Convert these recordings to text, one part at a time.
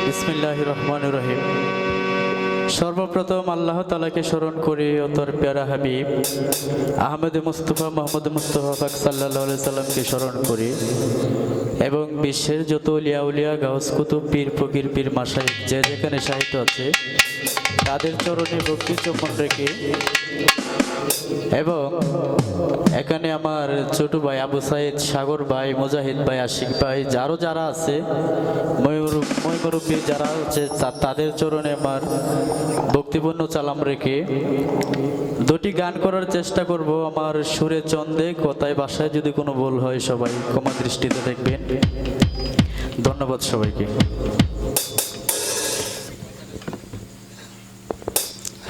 বিসমিল্লাহির রহমানির রহিম। সর্বপ্রথম আল্লাহ তাআলাকে স্মরণ করি ও তার প্যারা হাবিব আহমদ মুস্তফা মোহাম্মদ মুস্তফা পাক সাল্লাল্লাহু আলাইহি সাল্লামকে স্মরণ করি এবং বিশ্বের যত আউলিয়া উলিয়া গাউস কুতুব পীর ফকির পীর মাশায়েখ যে যেখানে সাহিত্য আছে তাদের চরণে ভক্তি চুম্বন রেখে এবং এখানে আমার ছোট ভাই আবু সাইদ, সাগর ভাই, মুজাহিদ ভাই, আশিক ভাই, যারা আছে ময়মুরব্বী যারা হচ্ছে তাদের চরণে আমার ভক্তিপূর্ণ চালাম রেখে দুটি গান করার চেষ্টা করব। আমার সুরে চন্দে কথায় বাসায় যদি কোনো ভুল হয় সবাই ক্ষমা দৃষ্টিতে দেখবেন। ধন্যবাদ সবাইকে।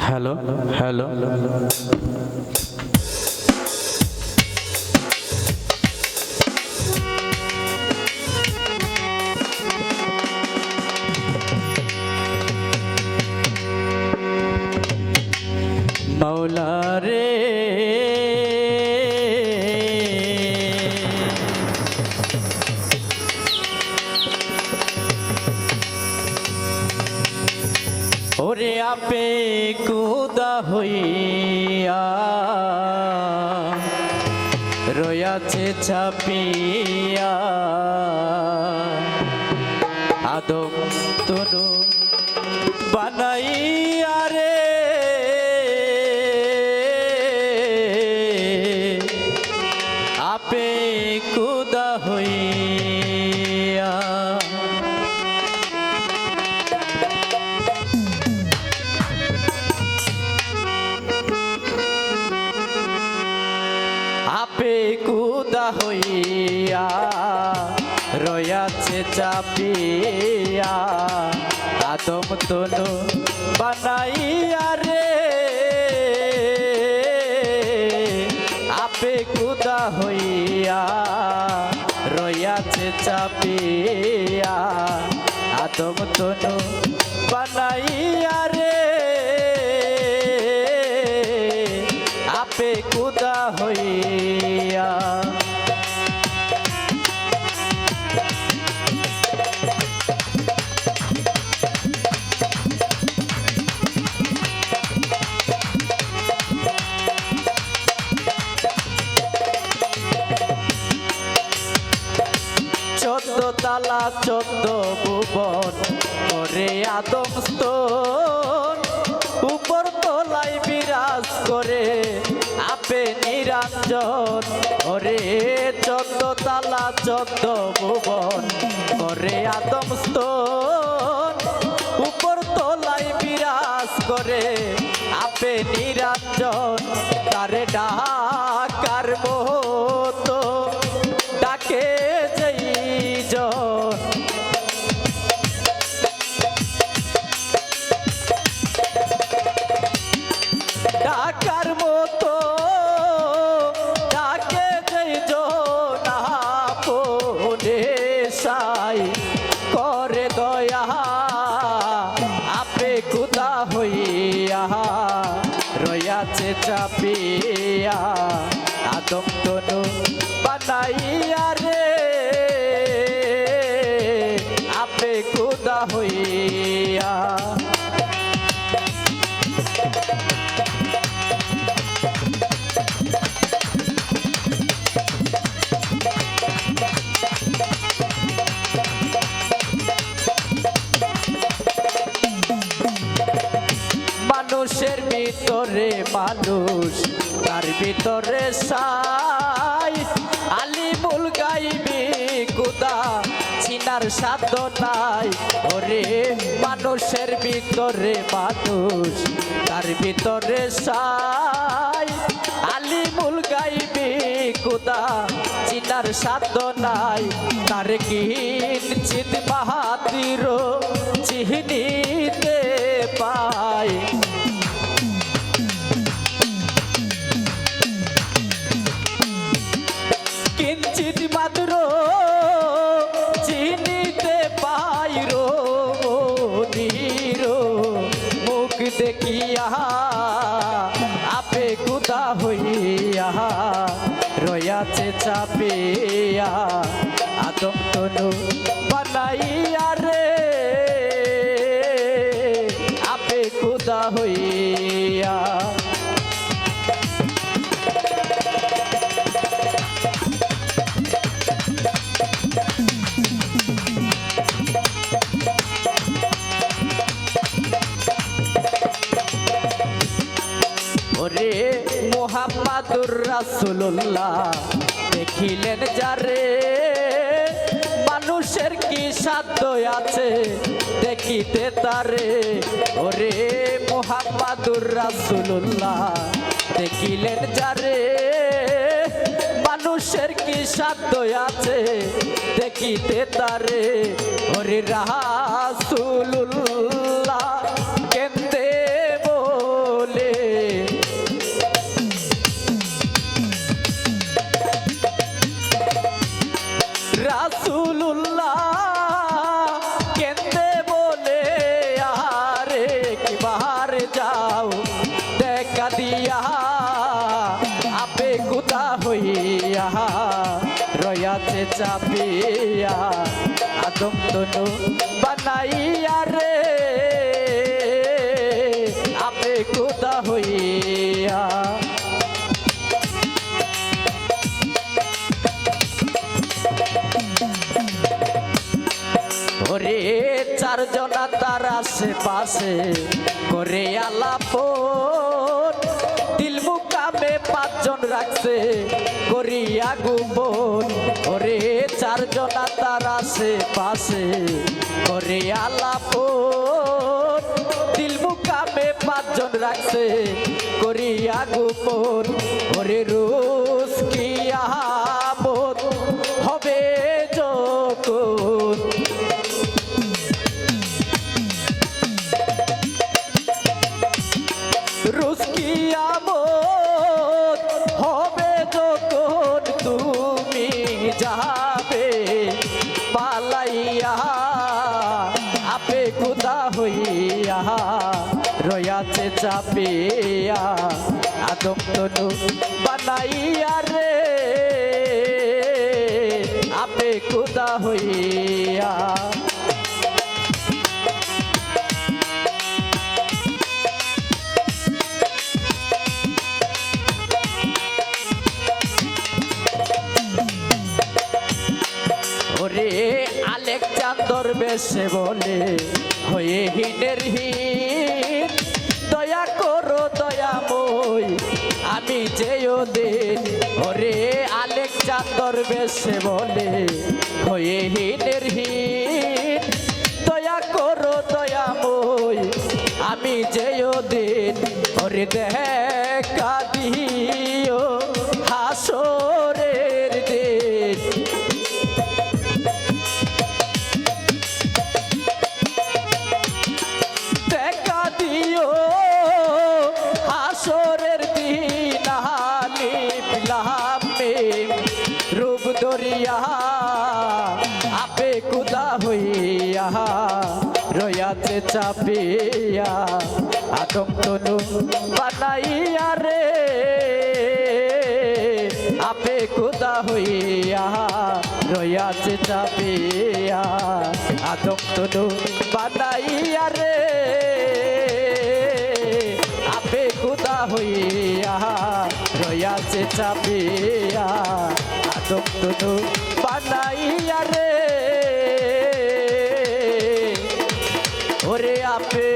হ্যালো হ্যালো মৌলা রে ওরে আপে কুদা হইয়া রয়াছে ছাপিয়া আদম তনু বানাইয়া রে আপে কুদা হইয়া আপে কুদা হইয়া রয়াছে চাপিয়া আদম তনু বানাইয়া রে আপে কুদা হইয়া রয়াছে চাপিয়া আদম তনু বানাইয়া রে আপে কুদা হইয়া তালা 14 ভুবন করে আদম স্তন উপর তলায় বিরাজ করে আপে নিরঞ্জন ওরে 14 তালা 14 ভুবন করে আদম স্তন উপর তলায় বিরাজ করে আপে নিরঞ্জন তারে ডাকার মতো ডাকে ডাকার মতো ডাকে না পনে সাই করে দয়া আপে কুদা হইয়া রয়াছে চাপিয়া আদম তনু বানাইয়া রে আপে কুদা হইয়া মানুষের ভিতরে মানুষ তার ভিতরে সাই আলিমুল গাইবি কুদা চিনার সাধ্য নাই ওরে মানুষের ভিতরে মানুষ তার ভিতরে সাই আলিমুল গাইবি কুদা চিনার সাধ্য নাই তার কিঞ্চিত বাহাদির চিহ্নিতে পায় কিঞ্চিত মাত্র চিনিতে পাই রোদির মুখ দেখিয়া আপে কুদা হইয়া রয়াছে চাপিয়া আদম তনু বানাই হইয়া। ওরে মুহাম্মাদুর রাসূলুল্লাহ দেখিলেন যারে, মানুষের কি সাধ্য আছে দেখিতে তারে। ওরে মুহাম্মাদুর রাসূলুল্লাহ দেখিলেন যারে, মানুষের কি সাধ্য আছে দেখিতে তারে। ওরে রাসূলুল্লাহ কেন্দে বলে, রাসূলুল্লাহ কেন্দে বলে, আরে কি বাহার যাও দেখা দিয়া, আপে কুতা হইয়া রয়াছে চাপিয়া। আদম তনু বানাইয়া রে, আপে কুতা হইয়া। ওরে চারজনা তার আশেপাশে করে আলাপন, দিল মুকামে পাঁচজন রাখছে করিয়া গোপন। ওরে চারজনা তার আশেপাশে করে আলাপন, দিল মুকামে পাঁচজন রাখছে করিয়া গোপন। ওরে রোজ কিয়ামত হবে যখন, রোজ কিয়ামত হবে যখন, তুমি যাবে পালাইয়া, আপে খুদা হইয়া রয়াছে চাপিয়া। আদম তনু বানাইয়া রে, আপে খুদা হইয়া। ওরে আলেকজান্দর বেশে বলে হয়ে হীনের হীন, দয়া করো দয়াময় আমি যেও দিন। ওরে আলেকজান্দর বেশে বলে হয়ে হীনের হীন, দয়া করো দয়াময় আমি যেও দিন। ওরে দেখা দিও হাসরের দিন, দেখা দিও হাসরের দিন। আলিফ লাম মিম রূপ ধরিয়া, আপে খুদা হইয়া রয়াছে চাপিয়া। আদম তনু বানাইয়া রে, আপে খুদা হইয়া রয়াছে চাপিয়া। আদম তনু বানাইয়া রে, আপে খুদা হইয়া রয়াছে চাপিয়া। আদম তনু বানাইয়া রে, ওরে আপে